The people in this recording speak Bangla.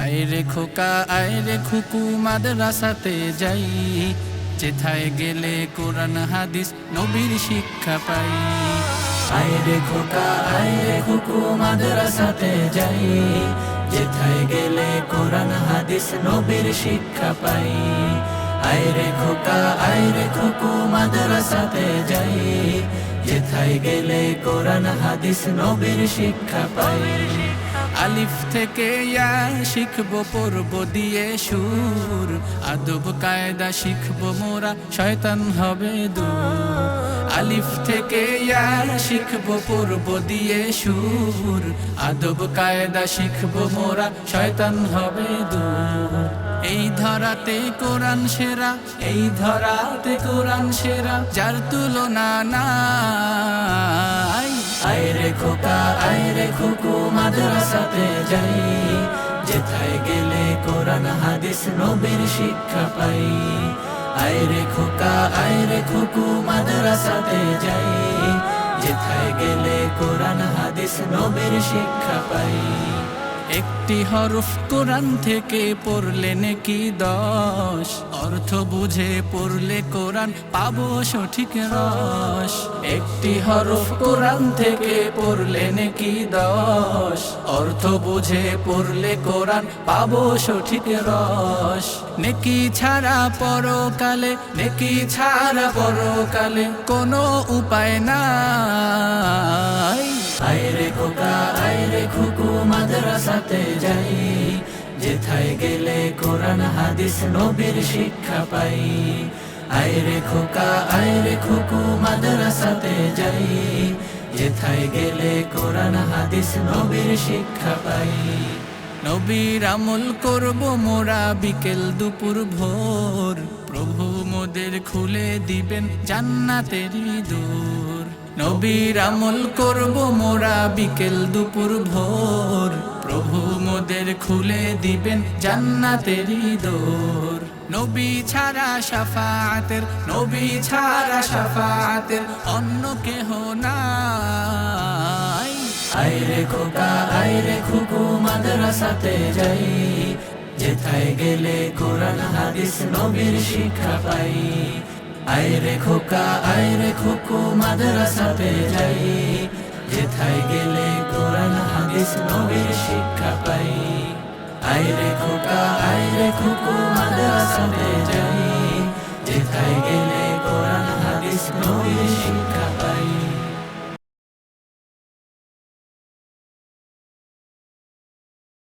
আইরে খোকা আইরে খুকু মাদ্রাসাতে যাই, যেথায় গেলে কোরআন হাদিস নবীর শিক্ষা পাই। আইরে খোকা আইরে খুকু মাদ্রাসাতে যাই, যেথায় গেলে কোরআন হাদিস নবীর শিক্ষা পাই। আইরে খোকা আইরে খুকু মাদ্রাসাতে যাই, যেথায় গেলে কোরআন হাদিস নবীর শিক্ষা পাই। আলিফ থেকে ইয়া শিখবো পড়ব দিয়ে সুর, আদব কায়দা শিখবো মোরা শয়তান হবে দূর। আলিফ থেকে ইয়া শিখবো পড়ব দিয়ে সুর, আদব কায়দা শিখবো মোরা শয়তান হবে দূর। এই ধরাতে কোরআন সেরা, এই ধরাতে কোরআন সেরা, যার তুলনা নাই। আইরে খোকা আইরে খুকু মাদ্রাসাতে যাই, যেথায় গেলে কোরআন হাদিস নবীর শিক্ষা পাই। আইরে খোকা আইরে খুকু মাদ্রাসাতে যাই, যেথায় গেলে কোরআন হাদিস নবীর শিক্ষা পাই। একটি হরফ কোরআন থেকে পড়লে নেকি 10, অর্থ বুঝে পড়লে কোরআন পাবো সঠিক রস। একটি হরফ কোরআন থেকে পড়লে নেকি 10, অর্থ বুঝে পড়লে কোরআন পাবো সঠিক রস। নেকি ছাড়া পরকালে, নেকি ছাড়া পরকালে কোনো উপায় নাই। আইরে খোকা আইরে খুকু মাদ্রাসাতে যাই, যেথায় গেলে কোরআন হাদিস নবীর শিক্ষা পাই। আইরে খোকা আইরে খুকু মাদ্রাসাতে যাই, যেথায় গেলে কোরআন হাদিস নবীর শিক্ষা পাই। নবীর আমল করব মোরা বিকেল দুপুর ভোর, প্রভু মোদের খুলে দিবেন জান্নাতেরই দূর। নবীর আমল করব মোরা বিকেল দুপুর ভোর, প্রভু মোদের খুলে দিবেন জান্নাতেরই দূর। নবী ছাড়া শাফাআতের, নবী ছাড়া শাফাআতের অন্য কেহ নাই। আইরে খোকা আইরে খুকু মাদ্রাসাতে যাই, যেথায় গেলে কোরআন হাদিস নবীর শিক্ষা পাই। আইরে খোকা আইরে খুকু মাদ্রাসাতে যাই, যেথায় গেলে কোরআন হাদিস নবীর শিক্ষা পাই। আইরে খোকা আইরে খুকু মাদ্রাসাতে যাই, যেথায় গেলে কোরআন হাদিস নবীর শিক্ষা